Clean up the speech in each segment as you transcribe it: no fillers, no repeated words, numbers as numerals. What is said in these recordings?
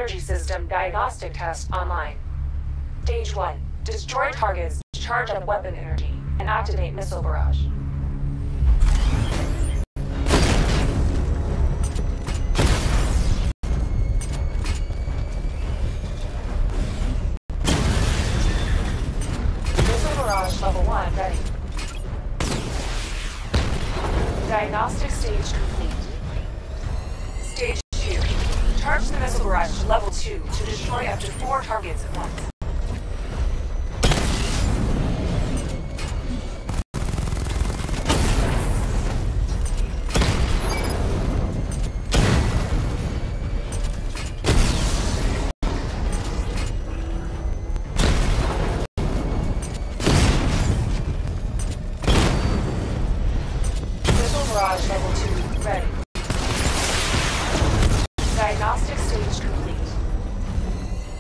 energy system diagnostic test online. Stage 1. Destroy targets to charge up weapon energy and activate missile barrage. Missile barrage level 1 ready. Diagnostic stage complete. Stage 2. Charge the missile barrage to level 2 to destroy up to 4 targets at once. Barrage level 2 ready. Diagnostic stage complete.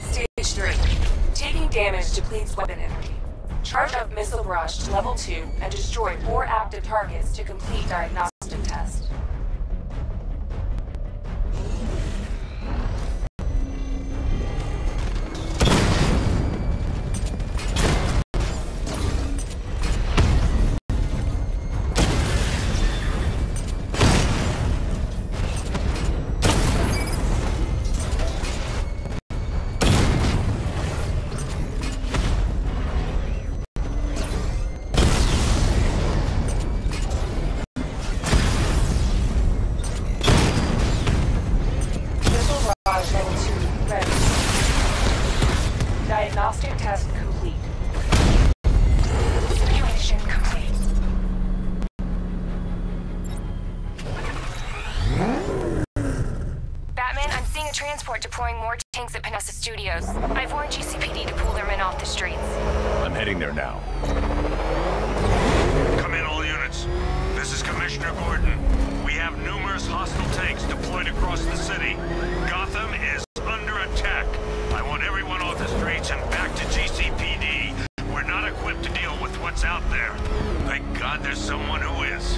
Stage 3. Taking damage depletes weapon energy. Charge up missile barrage to level 2 and destroy 4 active targets to complete diagnostic test. Level 2 ready. Diagnostic test complete. Simulation complete. Batman, I'm seeing a transport deploying more tanks at Panessa Studios. I've warned GCPD to pull their men off the streets. I'm heading there now. Come in, all units. This is Commissioner Gordon. We have numerous hostile tanks deployed across the city. Gotham is under attack. I want everyone off the streets and back to GCPD. We're not equipped to deal with what's out there. Thank God there's someone who is.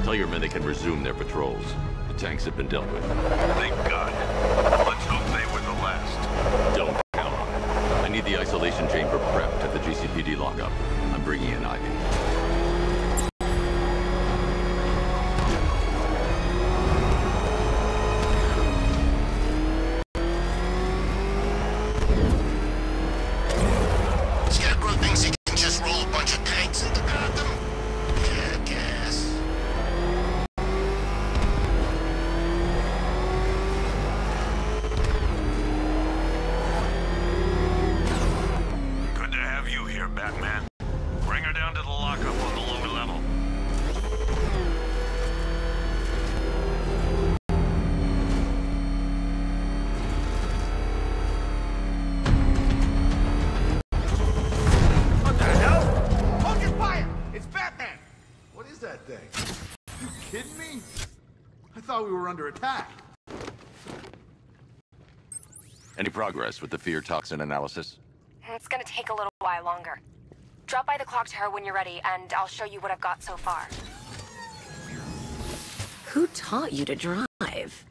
Tell your men they can resume their patrols. The tanks have been dealt with. Thank God. Let's hope they were the last. Don't count on it. I need the isolation chamber prepped at the GCPD lockup. I'm bringing in Ivy. Scarecrow thinks he can just roll a bunch of tanks into Gotham? Jackass. Good to have you here, Batman. Bring her down to the lockup on the lower level. What the hell? Hold your fire! It's Batman! What is that thing? You kidding me? I thought we were under attack. Any progress with the fear toxin analysis? It's gonna take a little while longer. Drop by the clock tower when you're ready, and I'll show you what I've got so far. Who taught you to drive?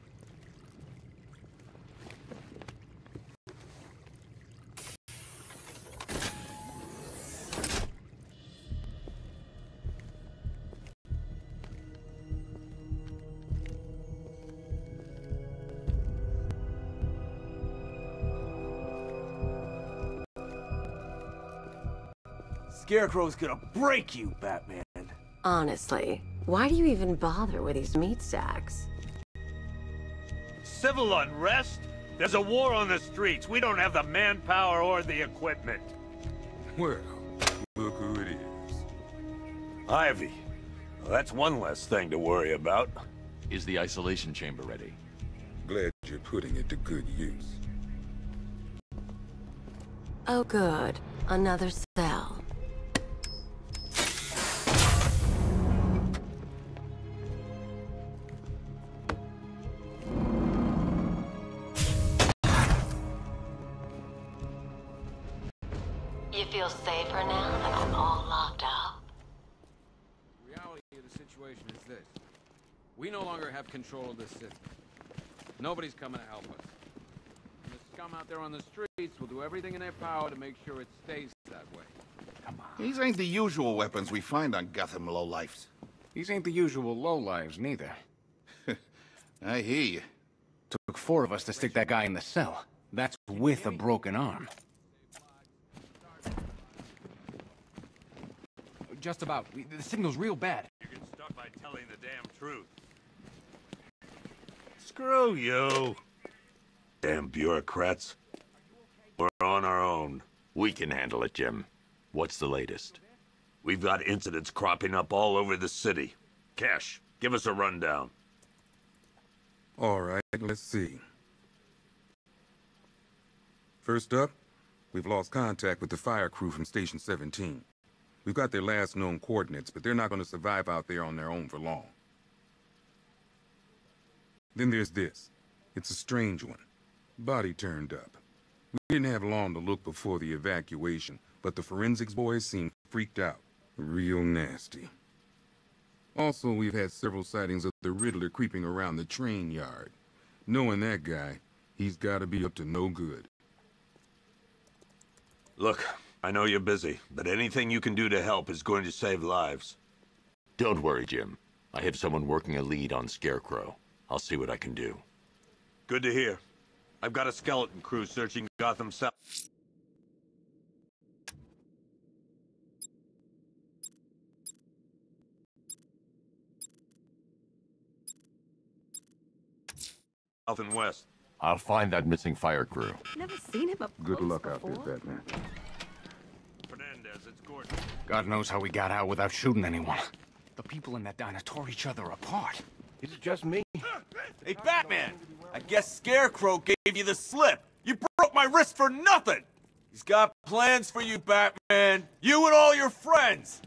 Scarecrow's gonna break you, Batman. Honestly, why do you even bother with these meat sacks? Civil unrest? There's a war on the streets. We don't have the manpower or the equipment. Well, look who it is. Ivy. Well, that's one less thing to worry about. Is the isolation chamber ready? Glad you're putting it to good use. Oh, good. Another cell. You feel safer now that I'm all locked up? The reality of the situation is this. We no longer have control of this system. Nobody's coming to help us. And the scum out there on the streets will do everything in their power to make sure it stays that way. Come on. These ain't the usual weapons we find on Gotham lowlifes. These ain't the usual lowlives, neither. I hear you. Took 4 of us to stick that guy in the cell. That's with a broken arm. Just about. The signal's real bad. You get stuck by telling the damn truth. Screw you. Damn bureaucrats. We're on our own. We can handle it, Jim. What's the latest? We've got incidents cropping up all over the city. Cash, give us a rundown. All right, let's see. First up, we've lost contact with the fire crew from Station 17. We've got their last known coordinates, but they're not going to survive out there on their own for long. Then there's this. It's a strange one. Body turned up. We didn't have long to look before the evacuation, but the forensics boys seemed freaked out. Real nasty. Also, we've had several sightings of the Riddler creeping around the train yard. Knowing that guy, he's got to be up to no good. Look, I know you're busy, but anything you can do to help is going to save lives. Don't worry, Jim. I have someone working a lead on Scarecrow. I'll see what I can do. Good to hear. I've got a skeleton crew searching Gotham South. South and west. I'll find that missing fire crew. Never seen him up Good close luck out before. there, Batman. Fernandez, it's Gordon. God knows how we got out without shooting anyone. The people in that diner tore each other apart. Is it just me? Hey, Batman! I guess Scarecrow gave you the slip. You broke my wrist for nothing! He's got plans for you, Batman. You and all your friends.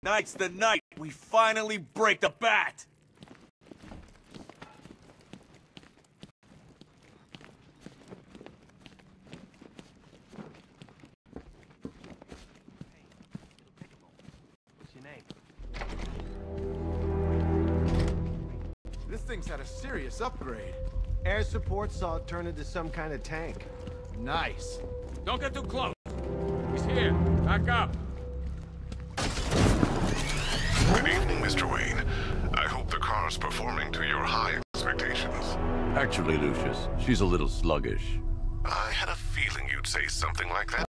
Tonight's the night we finally break the bat. What's your name? This thing's had a serious upgrade. Air support saw it turn into some kind of tank. Nice. Don't get too close. He's here. Back up. Good evening, Mr. Wayne. I hope the car's performing to your high expectations. Actually, Lucius, she's a little sluggish. I had a feeling you'd say something like that.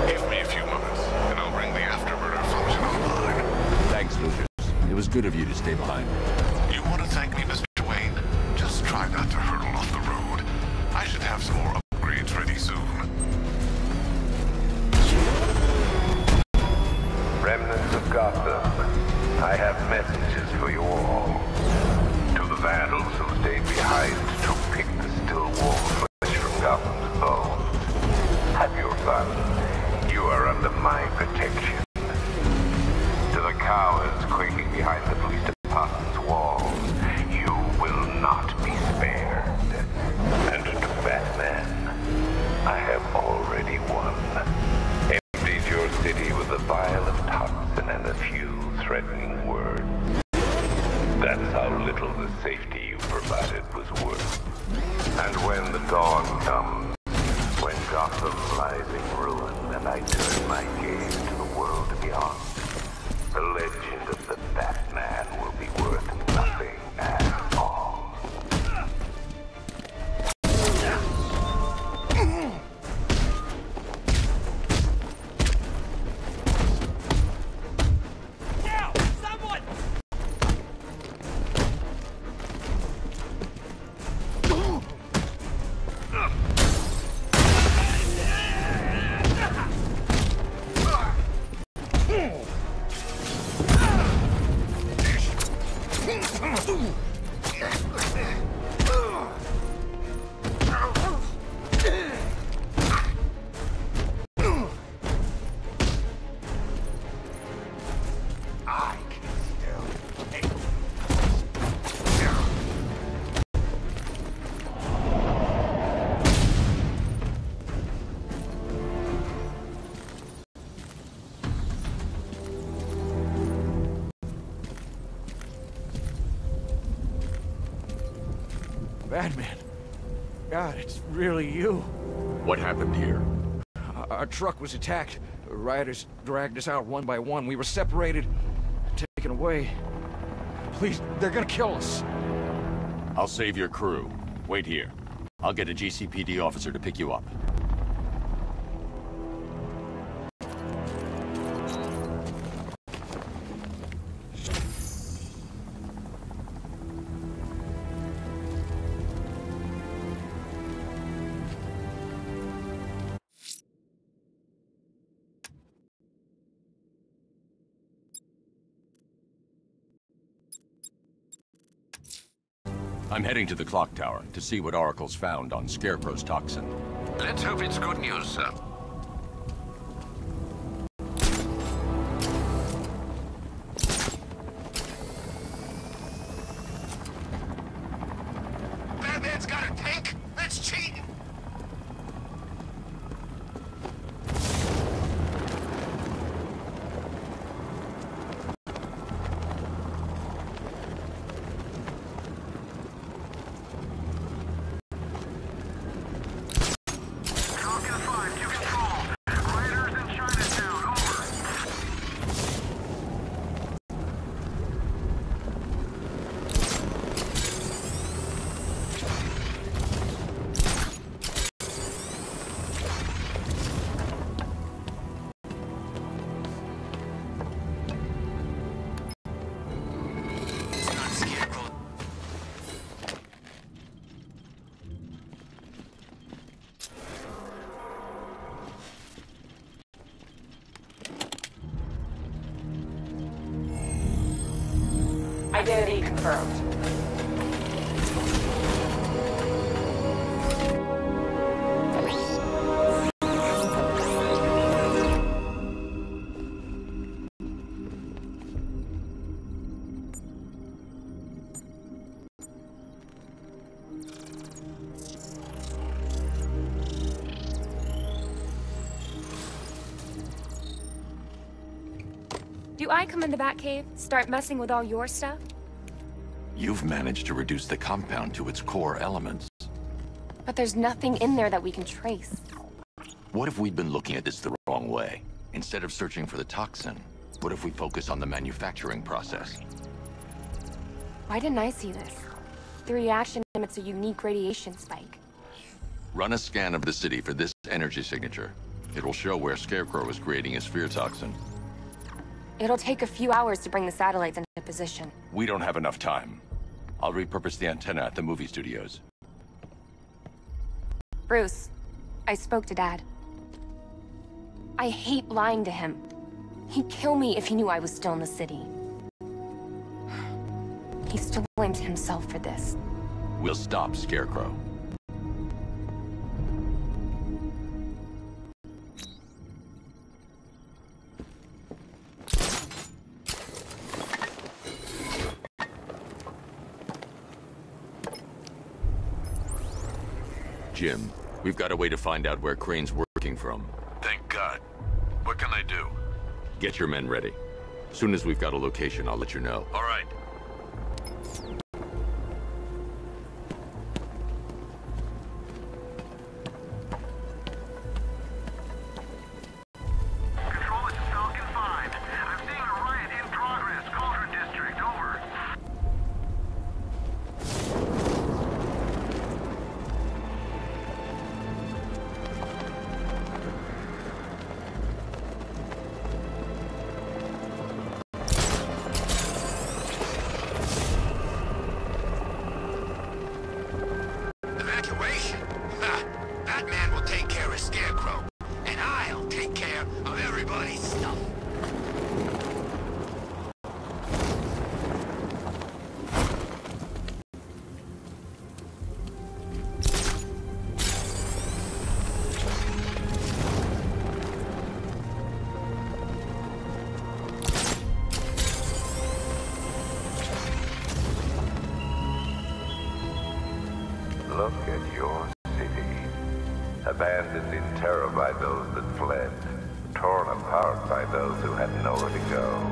Give me a few moments, and I'll bring the afterburner function online. Thanks, Lucius. It was good of you to stay behind. You want to thank me, Mr. Wayne? Just try not to hurtle off the road. I should have some more upgrades ready soon. Remnants of Gotham, I have messages for you all. To the vandals who stayed behind to pick the still warm flesh from Gotham's bones. Have your fun. You are under my protection. To the cowards quaking behind the police department's walls, you will not be spared. And to Batman, I have already won. Emptied your city with a vial of toxin and a few threatening words. That's how little the safety you provided was worth. And when the dawn comes, when Gotham lies in ruin and I turn my gaze to the world beyond, the legend of the Batman will be worth nothing at all. Batman. God, it's really you. What happened here? Our truck was attacked. Rioters dragged us out one by one. We were separated, taken away. Please, they're gonna kill us. I'll save your crew. Wait here. I'll get a GCPD officer to pick you up. I'm heading to the clock tower to see what Oracle's found on Scarecrow's toxin. Let's hope it's good news, sir. Batman's got a tank? That's cheating! Identity confirmed. Do I come in the Batcave, start messing with all your stuff? You've managed to reduce the compound to its core elements. But there's nothing in there that we can trace. What if we'd been looking at this the wrong way? Instead of searching for the toxin, what if we focus on the manufacturing process? Why didn't I see this? The reaction emits a unique radiation spike. Run a scan of the city for this energy signature. It will show where Scarecrow is creating his fear toxin. It'll take a few hours to bring the satellites into position. We don't have enough time. I'll repurpose the antenna at the movie studios. Bruce, I spoke to Dad. I hate lying to him. He'd kill me if he knew I was still in the city. He still blames himself for this. We'll stop Scarecrow. Jim, we've got a way to find out where Crane's working from. Thank God. What can I do? Get your men ready. As soon as we've got a location, I'll let you know. All right. Control, this is Falcon 5. I'm seeing a riot in progress. Cauldron District, over. Evacuation? Ha! Batman will take care of Scarecrow, and I'll take care of everybody's stuff. Look at your city. Abandoned in terror by those that fled. Torn apart by those who had nowhere to go.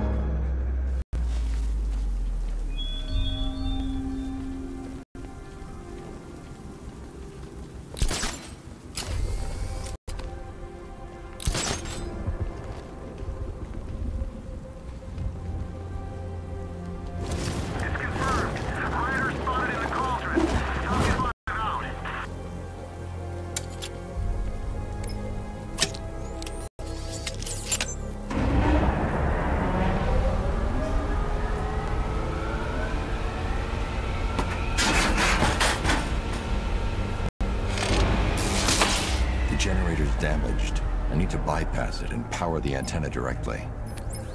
I need to bypass it and power the antenna directly.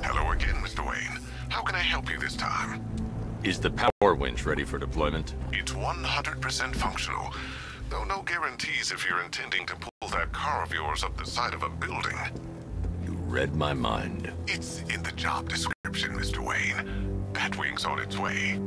Hello again, Mr. Wayne. How can I help you this time? Is the power winch ready for deployment? It's 100% functional, though no guarantees if you're intending to pull that car of yours up the side of a building. You read my mind. It's in the job description, Mr. Wayne. Batwing's on its way.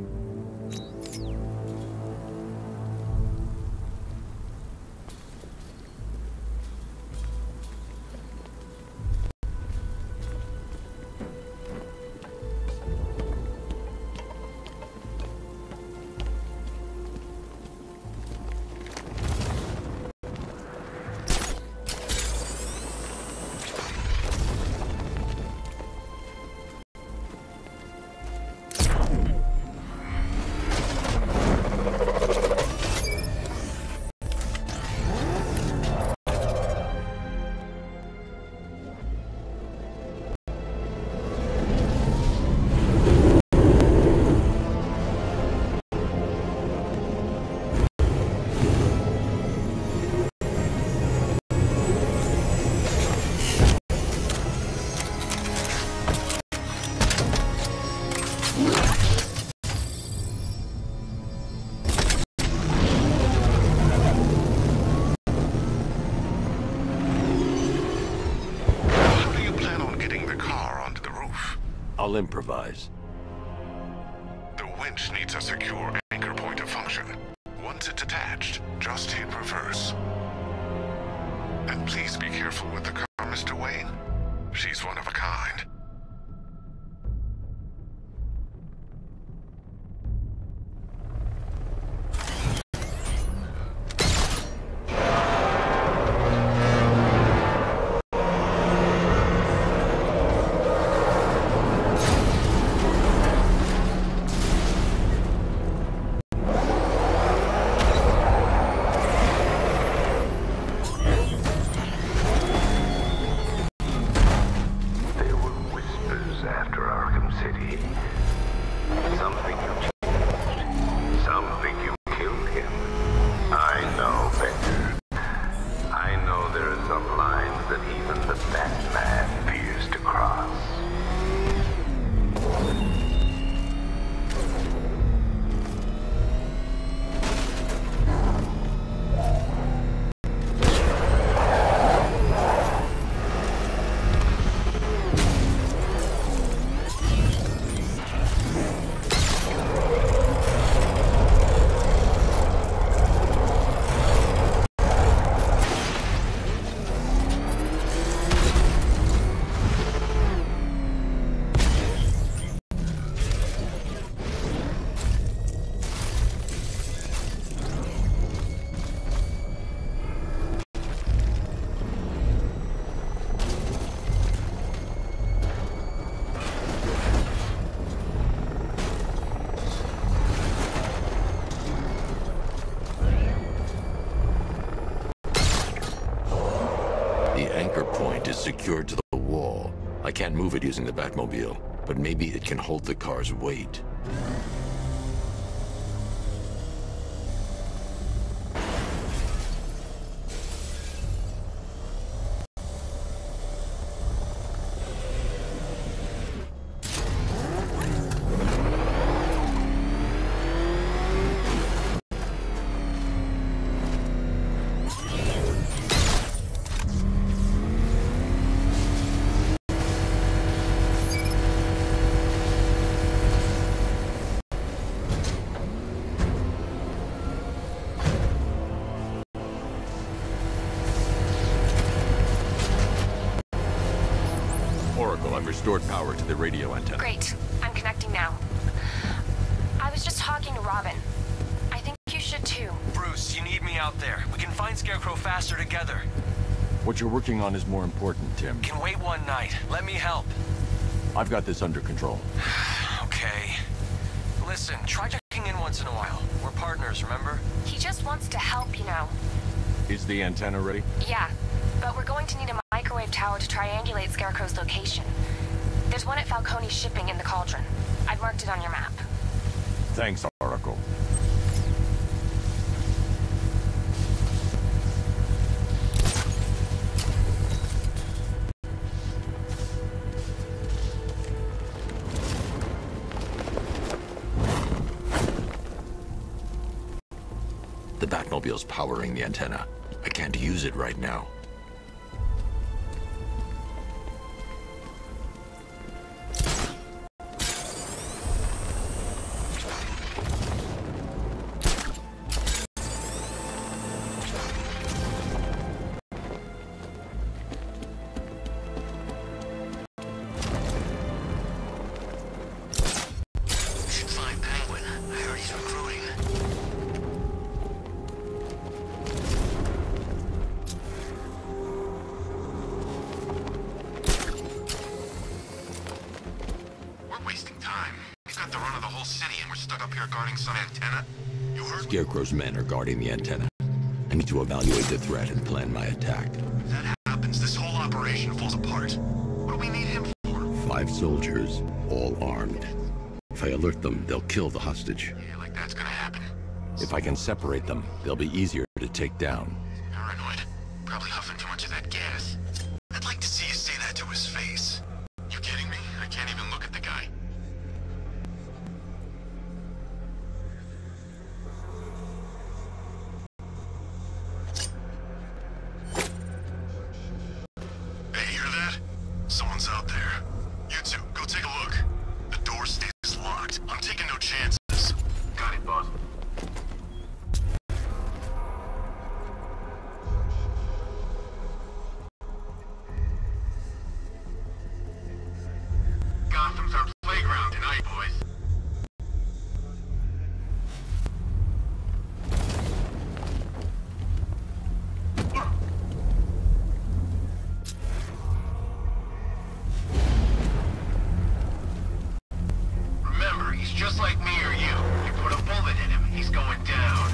I'll improvise. The winch needs a secure anchor point of function. Once it's attached, just hit reverse. And please be careful with the car, Mr. Wayne. She's one of a kind. Secured to the wall. I can't move it using the Batmobile, but maybe it can hold the car's weight. I've restored power to the radio antenna. Great. I'm connecting now. I was just talking to Robin. I think you should too. Bruce, you need me out there. We can find Scarecrow faster together. What you're working on is more important, Tim. Can wait one night. Let me help. I've got this under control. Okay. Listen, try checking in once in a while. We're partners, remember? He just wants to help, you know. Is the antenna ready? Yeah, but we're going to need a microwave tower to triangulate Scarecrow's location. There's one at Falcone's shipping in the Cauldron. I've marked it on your map. Thanks, Oracle. Batmobile's powering the antenna. I can't use it right now. Scarecrow's men are guarding the antenna. I need to evaluate the threat and plan my attack. If that happens, this whole operation falls apart. What do we need him for? 5 soldiers, all armed. If I alert them, they'll kill the hostage. Yeah, like that's gonna happen. If I can separate them, they'll be easier to take down. Paranoid. Probably huffing too much of that gas. I'd like to see you say that to his face. You kidding me? I can't even look at the guy. Someone's out there. You two, go take a look. The door stays locked. I'm taking no chances. Got it, boss. Gotham's our playground tonight, boys. Just like me or you. You put a bullet in him, he's going down.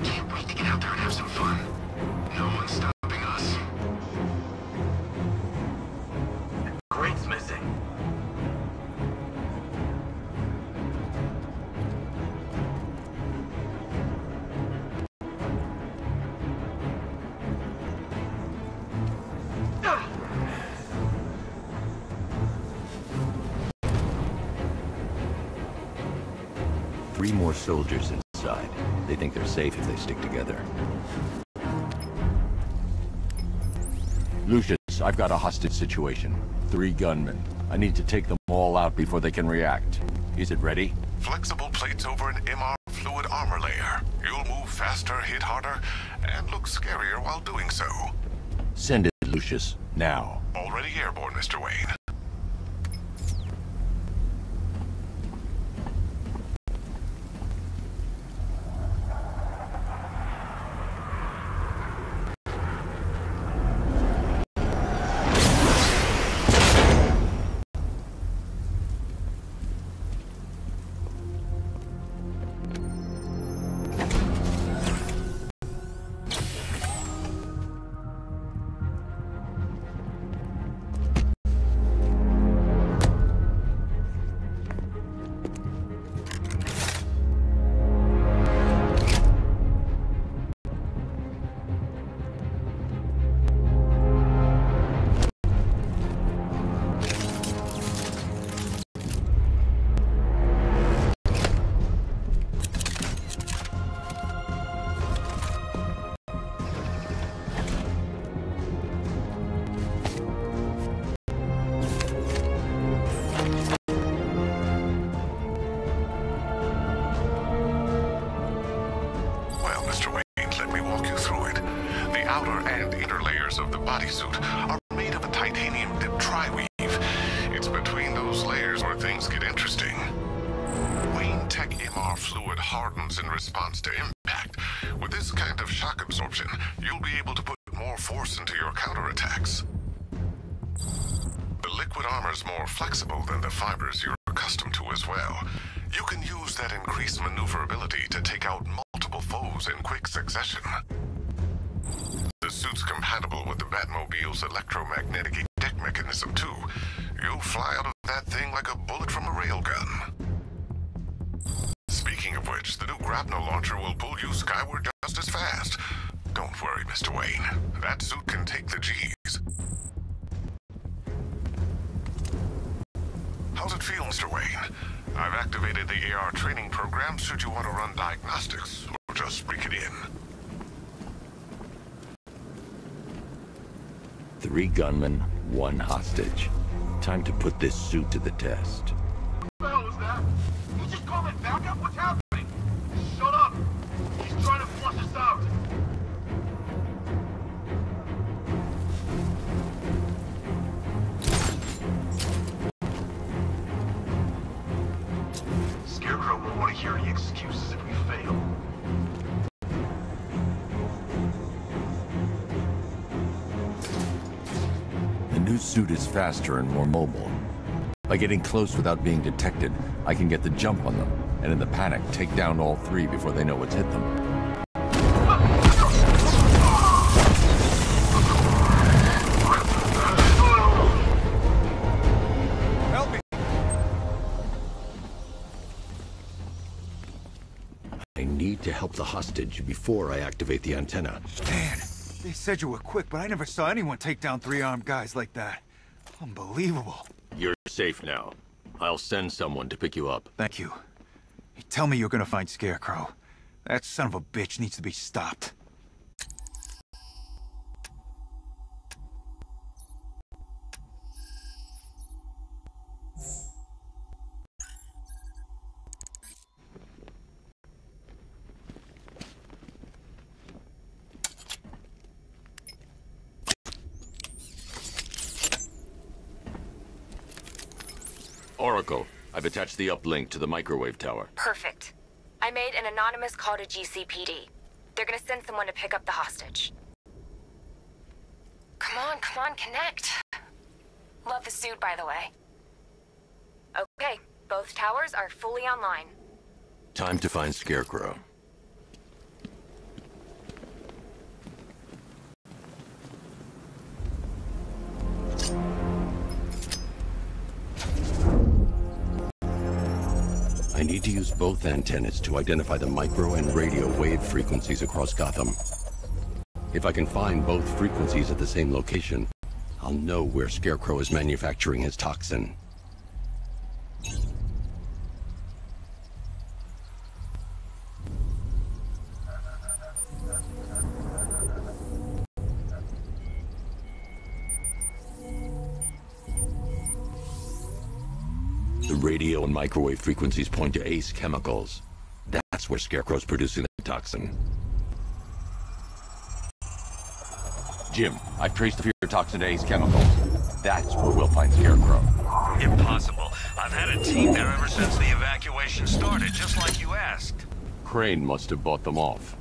Can't wait to get out there and have some fun. No one's stopping us. Crate's missing. Three more soldiers inside. They think they're safe if they stick together. Lucius, I've got a hostage situation. 3 gunmen. I need to take them all out before they can react. Is it ready? Flexible plates over an MR fluid armor layer. You'll move faster, hit harder, and look scarier while doing so. Send it, Lucius. Now. Already airborne, Mr. Wayne. Of the bodysuit are made of a titanium dip tri-weave. It's between those layers where things get interesting. Wayne Tech MR fluid hardens in response to impact. With this kind of shock absorption, you'll be able to put more force into your counterattacks. The liquid armor's more flexible than the fibers you're accustomed to as well. You can use that increased maneuverability to take out multiple foes in quick succession. The suit's compatible with the Batmobile's electromagnetic deck mechanism, too. You'll fly out of that thing like a bullet from a railgun. Speaking of which, the new grapnel launcher will pull you skyward just as fast. Don't worry, Mr. Wayne. That suit can take the G's. How's it feel, Mr. Wayne? I've activated the AR training program should you want to run diagnostics, or just break it in. 3 gunmen, 1 hostage. Time to put this suit to the test. What the hell was that? You just called it backup? What's happening? Shut up! He's trying to flush us out. Scarecrow won't want to hear any excuses if we fail. The new suit is faster and more mobile. By getting close without being detected, I can get the jump on them, and in the panic, take down all 3 before they know what's hit them. Help me! I need to help the hostage before I activate the antenna. Man, they said you were quick, but I never saw anyone take down 3 armed guys like that. Unbelievable. You're safe now. I'll send someone to pick you up. Thank you. Hey, tell me you're gonna find Scarecrow. That son of a bitch needs to be stopped. Oracle, I've attached the uplink to the microwave tower. Perfect. I made an anonymous call to GCPD. They're gonna send someone to pick up the hostage. Come on, connect. Love the suit, by the way. Okay, both towers are fully online. Time to find Scarecrow. I need to use both antennas to identify the micro and radio wave frequencies across Gotham. If I can find both frequencies at the same location, I'll know where Scarecrow is manufacturing his toxin. The radio and microwave frequencies point to Ace Chemicals. That's where Scarecrow's producing the toxin. Jim, I've traced the fear toxin to Ace Chemicals. That's where we'll find Scarecrow. Impossible. I've had a team there ever since the evacuation started, just like you asked. Crane must have bought them off.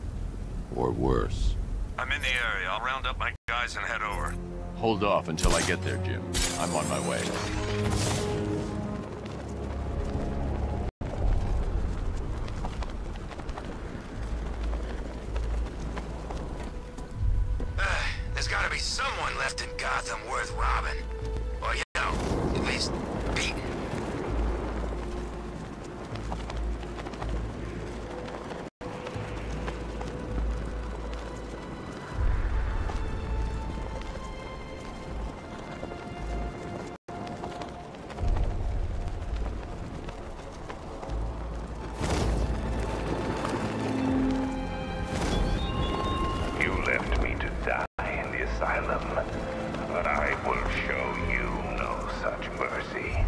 Or worse. I'm in the area. I'll round up my guys and head over. Hold off until I get there, Jim. I'm on my way. There's gotta be someone left in Gotham worth robbing. Or, you know, at least beating. You left me to die in the asylum, but I will show you no such mercy.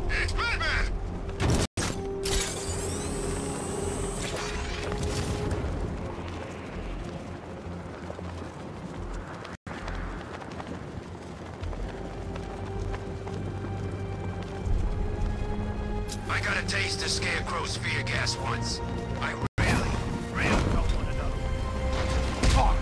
It's Batman! I got a taste of Scarecrow's fear gas once. I really don't want another one.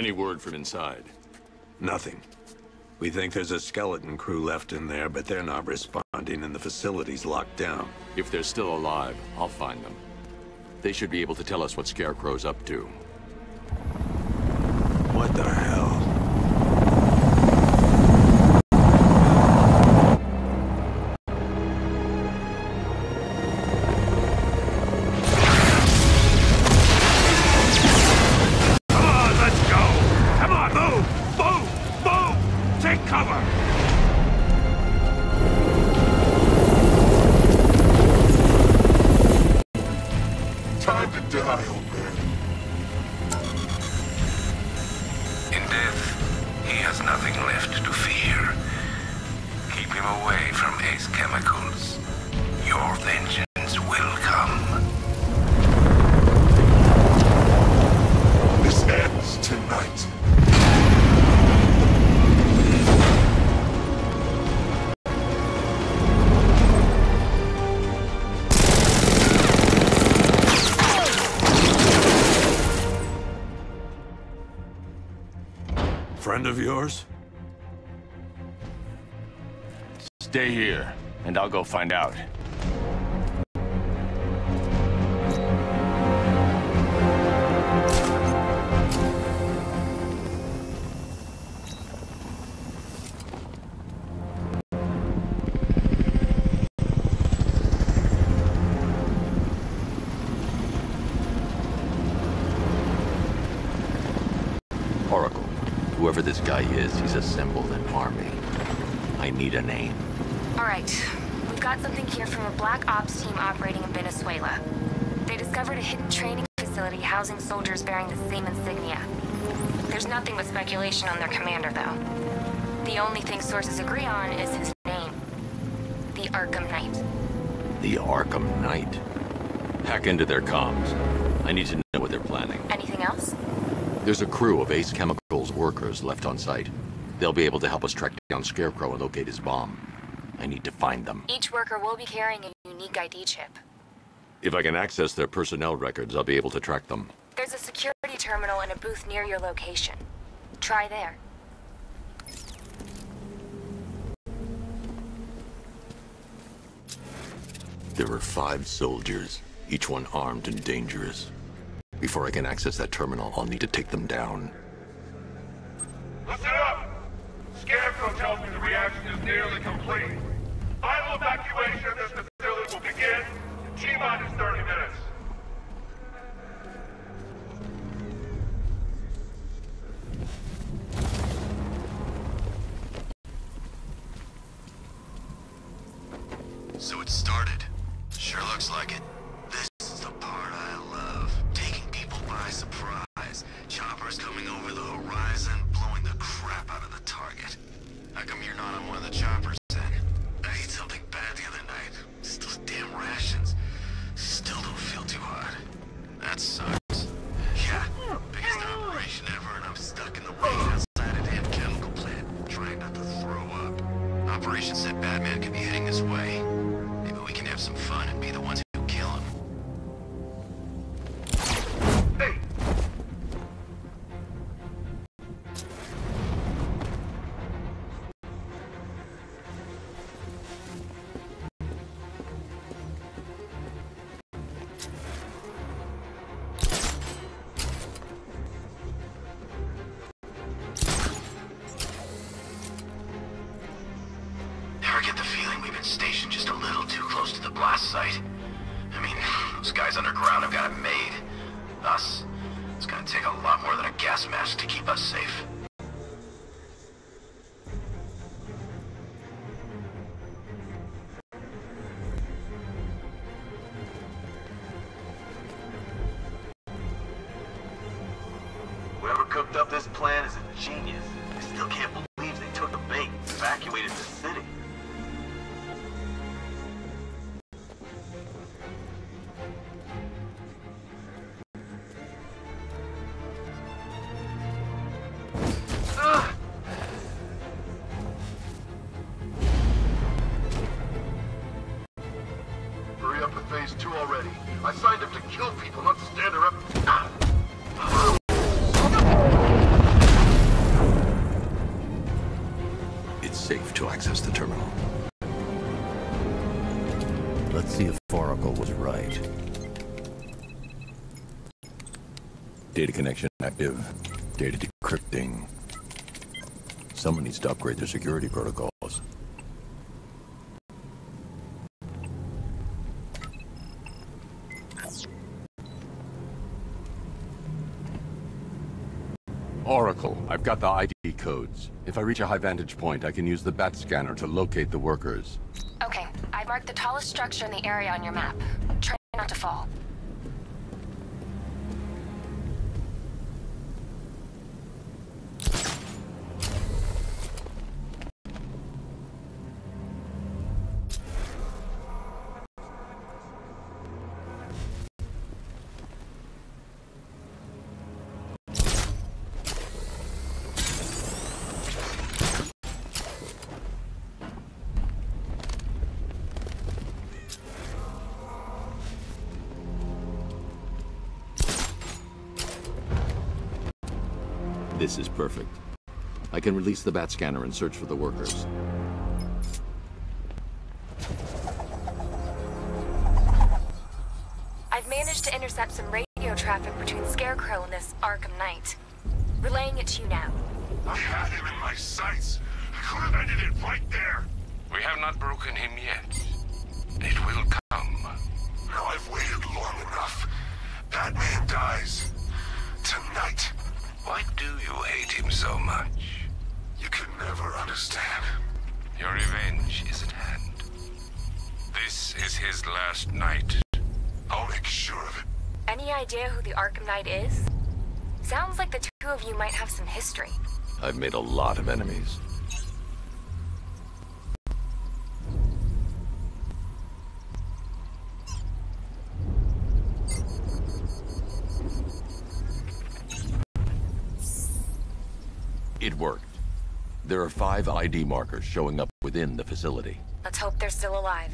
Any word from inside? Nothing. We think there's a skeleton crew left in there, but they're not responding and the facility's locked down. If they're still alive, I'll find them. They should be able to tell us what Scarecrow's up to. What the hell? Friend of yours? Stay here, and I'll go find out. Whoever this guy is, he's assembled an army. I need a name. All right. We've got something here from a Black Ops team operating in Venezuela. They discovered a hidden training facility housing soldiers bearing the same insignia. There's nothing but speculation on their commander, though. The only thing sources agree on is his name. The ARKHAM Knight. The ARKHAM Knight? Hack into their comms. I need to know what they're planning. Anything else? There's a crew of Ace Chemicals workers left on site. They'll be able to help us track down Scarecrow and locate his bomb. I need to find them. Each worker will be carrying a unique ID chip. If I can access their personnel records, I'll be able to track them. There's a security terminal in a booth near your location. Try there. There are 5 soldiers, each one armed and dangerous. Before I can access that terminal, I'll need to take them down. Listen up! Scarecrow tells me the reaction is nearly complete. Final evacuation of this facility will begin in T-minus 30 minutes. So it started. Sure looks like it. This is the part I love. Taking people by surprise. Choppers coming over the horizon, blowing the crap out of the target. How come you're not on one of the choppers then? I ate something bad the other night. It's those damn rations. Still don't feel too hot. That sucks. Yeah, biggest operation ever, and I'm stuck in the rain outside a damn chemical plant, trying not to throw up. Operation said Batman could be heading this way. Maybe we can have some fun and be the ones who kill him. Hey! Ever get the feeling we've been stationed just a little too close to the blast site? I mean, those guys underground have got it made. Us, it's gonna take a lot more than a gas mask to keep us safe. Whoever cooked up this plan is a genius. I still can't believe they took the bait and evacuated the city. Hurry up with phase 2 already. I signed up to kill people, not stand around. to access the terminal. Let's see if Oracle was right. Data connection active. Data decrypting. Someone needs to upgrade their security protocols. Oracle, I've got the ID codes. If I reach a high vantage point, I can use the bat scanner to locate the workers. Okay, I marked the tallest structure in the area on your map. Try not to fall. This is perfect. I can release the bat scanner and search for the workers. I've managed to intercept some radio traffic between Scarecrow and this ARKHAM Knight. Relaying it to you now. I had him in my sights. I could have ended it right there. We have not broken him yet. It will come. Now I've waited long enough. Batman dies. Tonight. Why do you hate him so much? You can never understand. Your revenge is at hand. This is his last night. I'll make sure of it. Any idea who the ARKHAM Knight is? Sounds like the two of you might have some history. I've made a lot of enemies. It worked. There are 5 ID markers showing up within the facility. Let's hope they're still alive.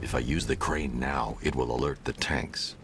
If I use the crane now, it will alert the tanks.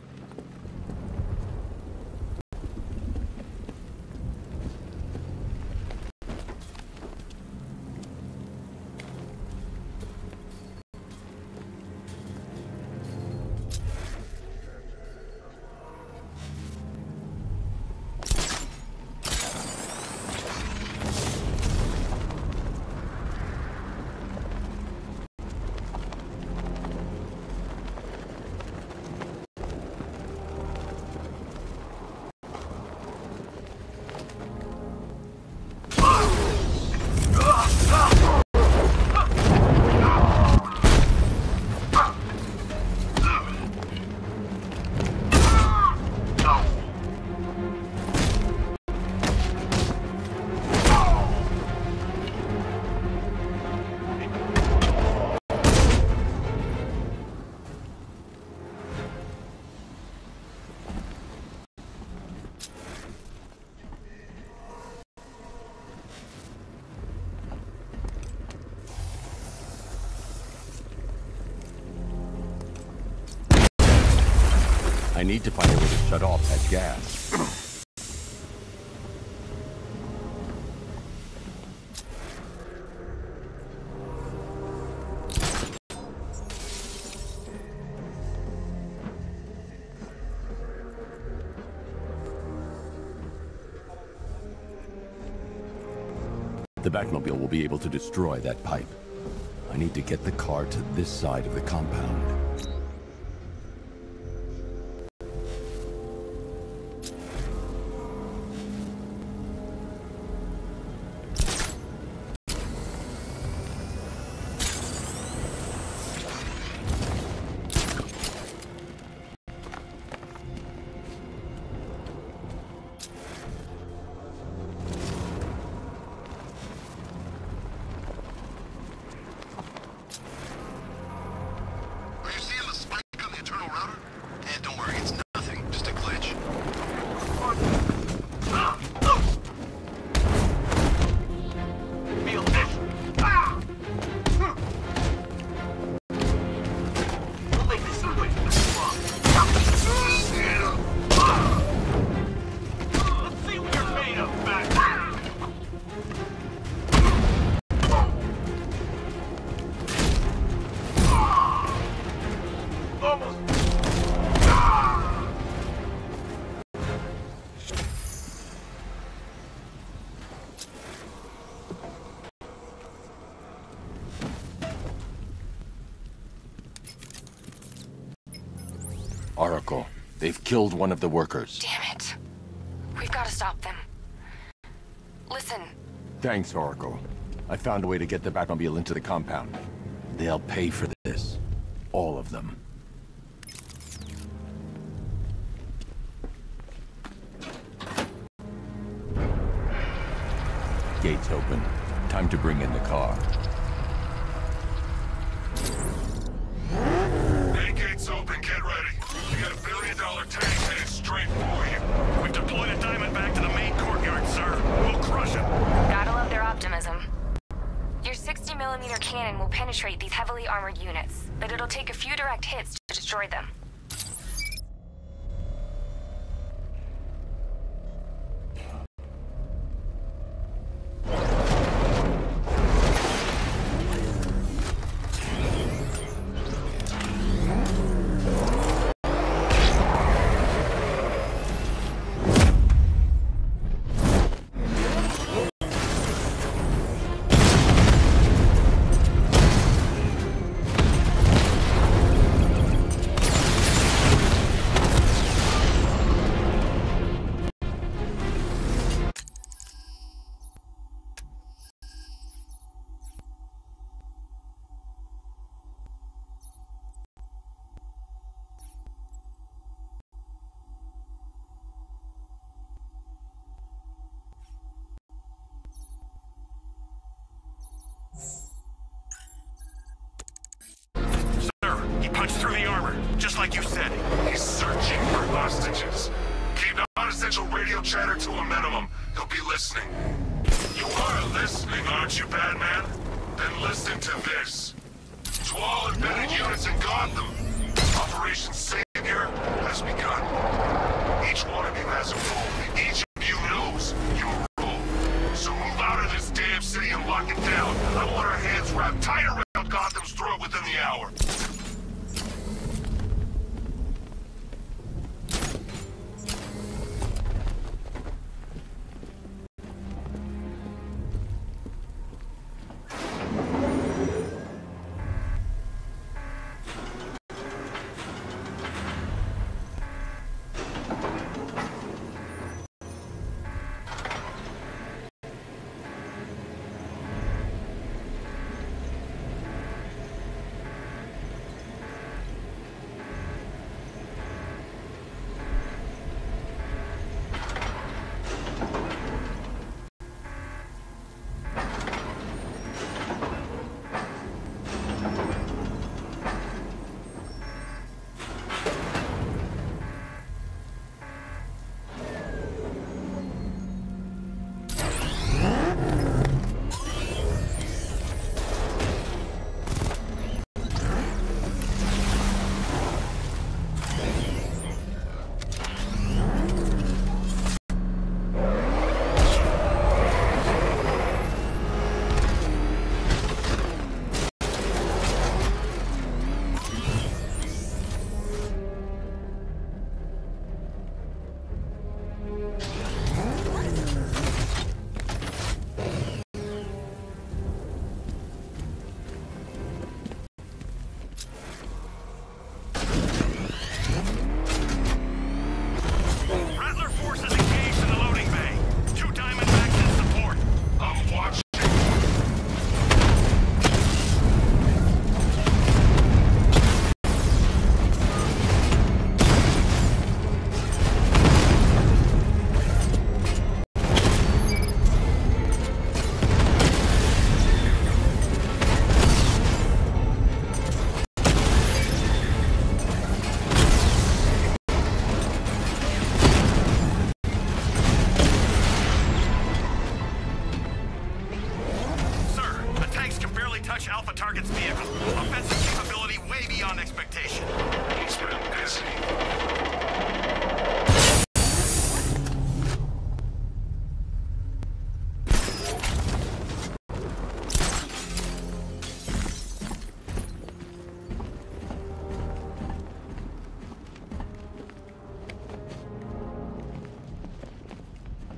I need to find a way to shut off that gas. The Batmobile will be able to destroy that pipe. I need to get the car to this side of the compound. Oracle, they've killed one of the workers. Damn it. We've got to stop them. Listen. Thanks, Oracle. I found a way to get the Batmobile into the compound. They'll pay for this. All of them. Gates open. Time to bring in the car. Main gates open, get ready. We got $1 billion tank headed straight for you. We've deployed a Diamondback to the main courtyard, sir. We'll crush it. Gotta love their optimism. Your 60mm cannon will penetrate these heavily armored units, but it'll take a few direct hits to destroy them. Through the armor, just like you said. He's searching for hostages. Keep non-essential radio chatter to a minimum. He'll be listening. You are listening, aren't you, Batman? Then listen to this. To all embedded units in Gotham, Operation Savior has begun. Each one of you has a role. Each of you knows your role. So move out of this damn city and lock it down. I want our hands wrapped tight around Gotham's throat within the hour.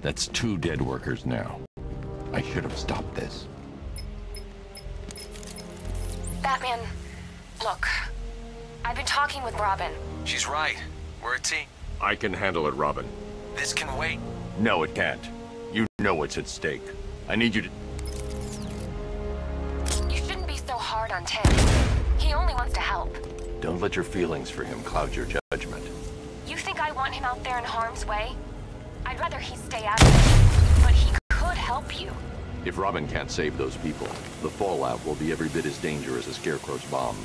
That's 2 dead workers now. I should have stopped this. Batman, look. I've been talking with Robin. She's right. We're a team. I can handle it, Robin. This can wait. No, it can't. You know what's at stake. I need you to... You shouldn't be so hard on Tim. He only wants to help. Don't let your feelings for him cloud your judgment. You think I want him out there in harm's way? I'd rather he stay out of it. But he could help you. If Robin can't save those people, the fallout will be every bit as dangerous as Scarecrow's bomb.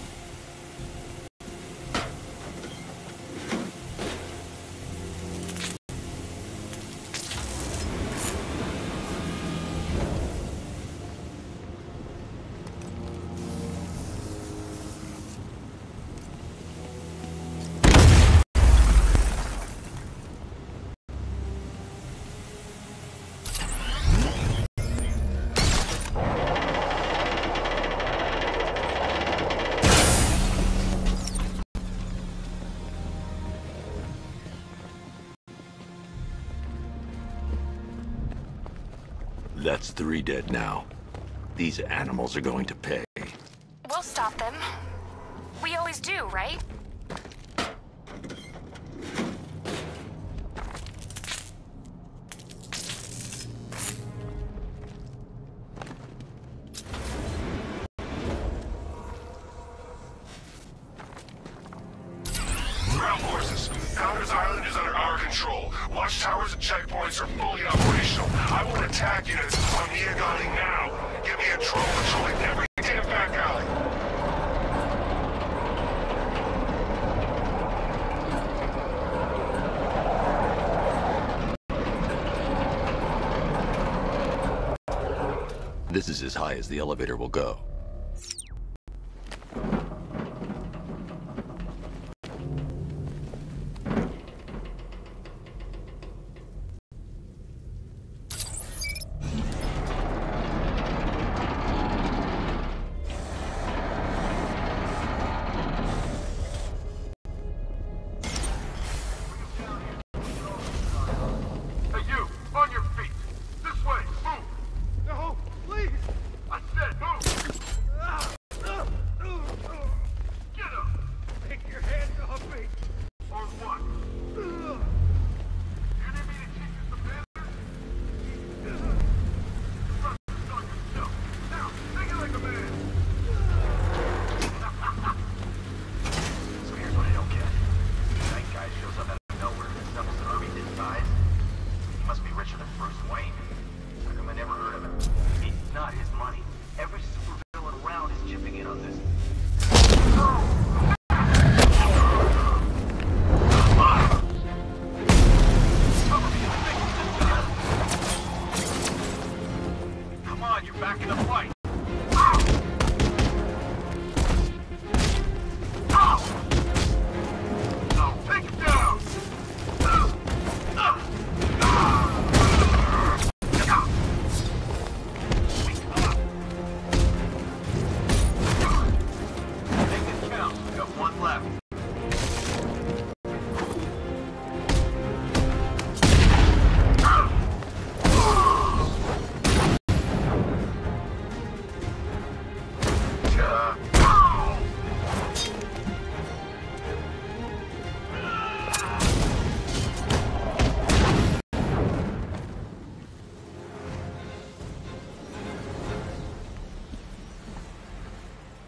That's 3 dead now. These animals are going to pay. We'll stop them. We always do, right? Ground forces, Founders Island is under our control. Watchtowers and checkpoints are fully operational. I want attack units on Miagani now. Get me a drone patrolling every damn back alley. This is as high as the elevator will go.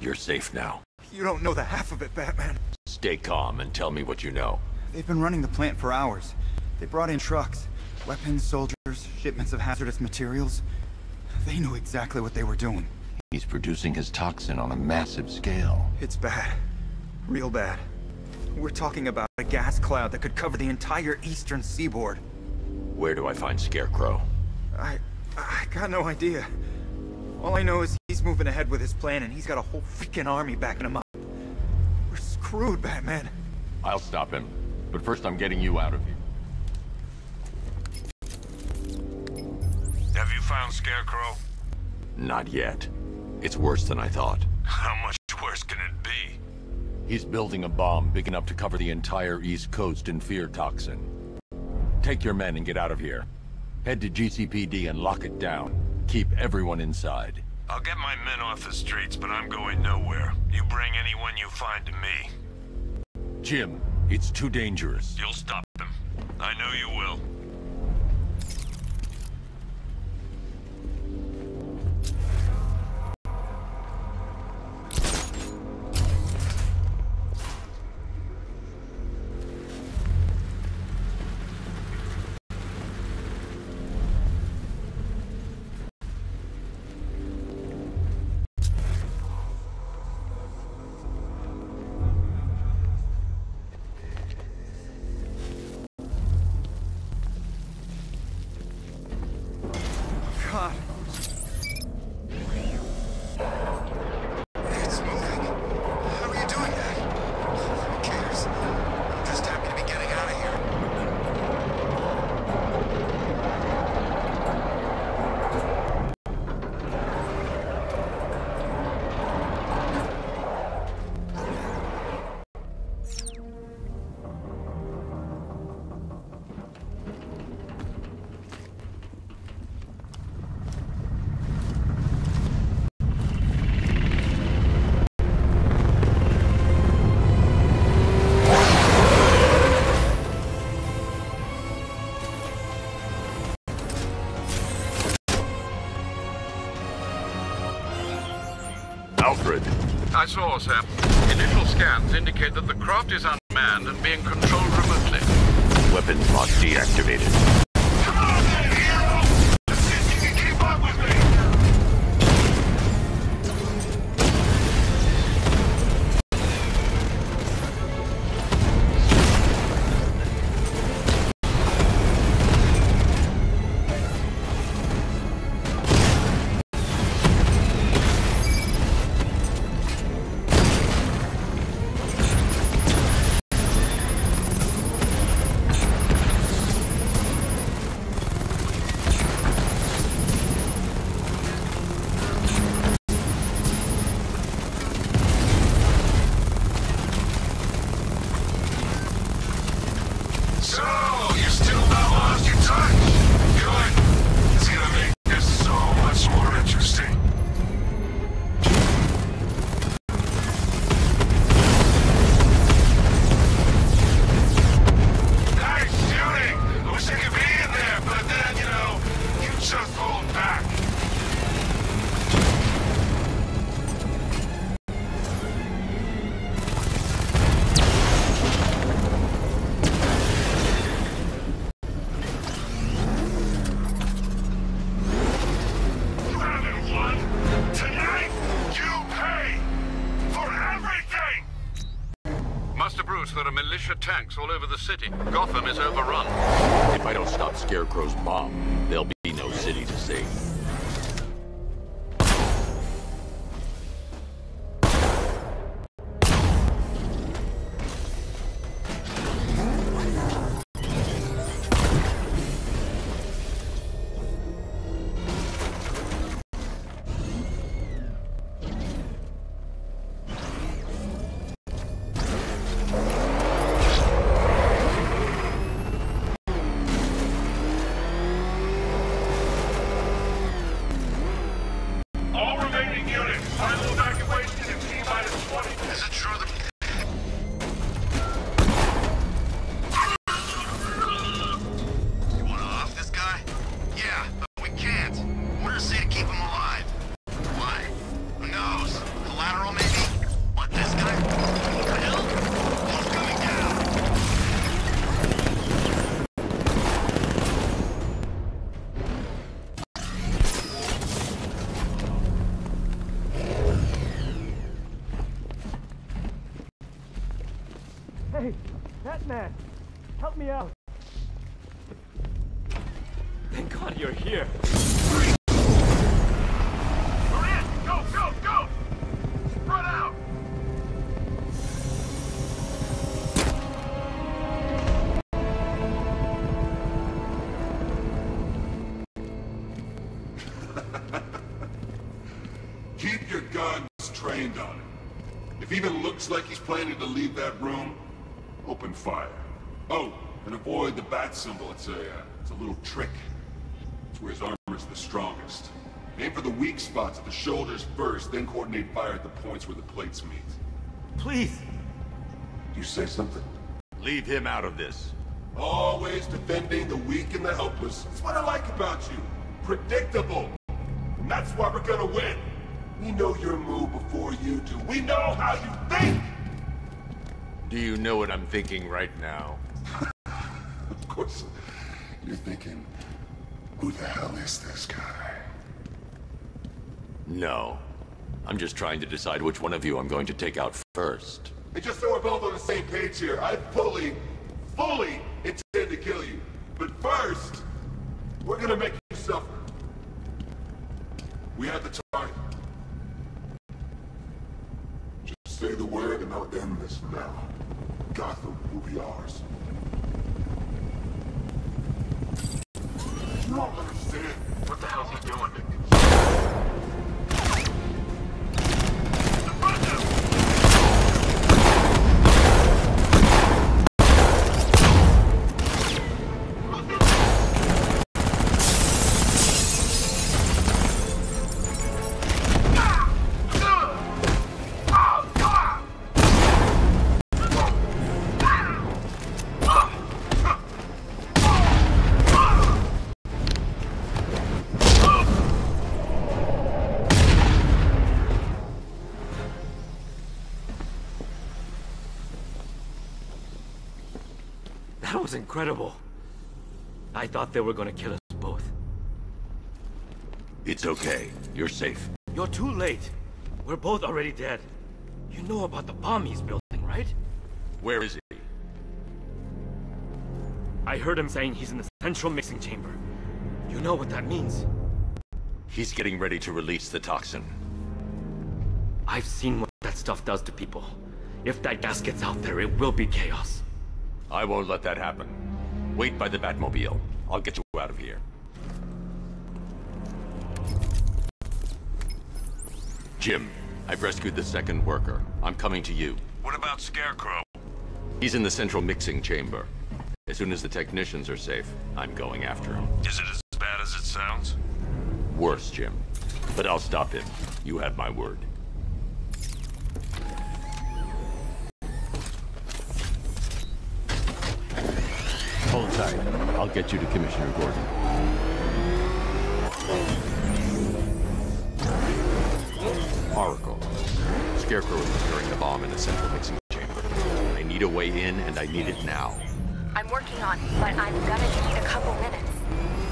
You're safe now. You don't know the half of it, Batman. Stay calm and tell me what you know. They've been running the plant for hours. They brought in trucks, weapons, soldiers, shipments of hazardous materials. They knew exactly what they were doing. He's producing his toxin on a massive scale. It's bad. Real bad. We're talking about a gas cloud that could cover the entire eastern seaboard. Where do I find Scarecrow? I got no idea. All I know is he's moving ahead with his plan, and he's got a whole freaking army backing him up. We're screwed, Batman. I'll stop him. But first I'm getting you out of here. Have you found Scarecrow? Not yet. It's worse than I thought. How much worse can it be? He's building a bomb big enough to cover the entire East Coast in fear toxin. Take your men and get out of here. Head to GCPD and lock it down. Keep everyone inside. I'll get my men off the streets, but I'm going nowhere. You bring anyone you find to me. Jim, it's too dangerous. You'll stop them. I know you will. God. It's moving. How are you doing that? Who cares? I'm just happy to be getting out of here. Alfred. I saw, sir. Initial scans indicate that the craft is unmanned and being controlled remotely. Weapon pod deactivated. Come on then, hero! Let's see if you can keep up with me! So, you still not lost your touch? Good. It's gonna make this so much more interesting. Nice shooting! I wish I could be in there, but then, you know, you just hold back. You haven't won. Tonight, you pay for everything! Master Bruce, there are militia tanks all over the city. Gotham is overrun. If I don't stop Scarecrow's bomb, there'll be no city to save. All remaining units, final evacuation in T-minus 20. Is it true that... You wanna off this guy? Yeah, but we can't. Orders say to keep him alive. Why? Who knows? Collateral, maybe? What, this guy? Bill? He's coming down. Hey, Batman! Help me out! Thank God you're here. Maria, go, go, go! Spread out! Keep your guns trained on him. If he even looks like he's planning to leave that room, open fire. Oh, and avoid the bat symbol. It's a little trick. It's where his armor's the strongest. Aim for the weak spots at the shoulders first, then coordinate fire at the points where the plates meet. Please! You say something? Leave him out of this. Always defending the weak and the helpless. That's what I like about you. Predictable. And that's why we're gonna win. We know your move before you do. We know how you think! Do you know what I'm thinking right now? Of course, you're thinking, who the hell is this guy? No. I'm just trying to decide which one of you I'm going to take out first. And just so we're both on the same page here, I fully intend to kill you. But first, we're gonna make you suffer. We have the target. Just say the word and I'll end this now. Gotham will be ours. You don't understand. What the hell's he doing? That was incredible. I thought they were gonna kill us both. It's okay. You're safe. You're too late. We're both already dead. You know about the bomb he's building, right? Where is he? I heard him saying he's in the central mixing chamber. You know what that means? He's getting ready to release the toxin. I've seen what that stuff does to people. If that gas gets out there, it will be chaos. I won't let that happen. Wait by the Batmobile. I'll get you out of here. Jim, I've rescued the second worker. I'm coming to you. What about Scarecrow? He's in the central mixing chamber. As soon as the technicians are safe, I'm going after him. Is it as bad as it sounds? Worse, Jim. But I'll stop him. You have my word. Hold tight. I'll get you to Commissioner Gordon. Oracle. Scarecrow is preparing the bomb in the central mixing chamber. I need a way in, and I need it now. I'm working on it, but I'm gonna need a couple minutes.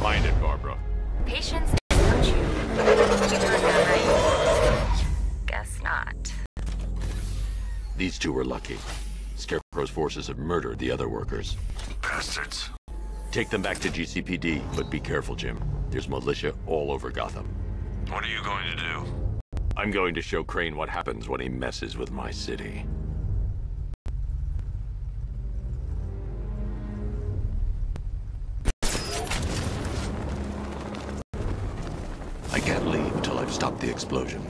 Find it, Barbara. Patience is a virtue. You heard that right? Guess not. These two were lucky. Scarecrow's forces have murdered the other workers. Bastards. Take them back to GCPD, but be careful, Jim. There's militia all over Gotham. What are you going to do? I'm going to show Crane what happens when he messes with my city. I can't leave till I've stopped the explosion.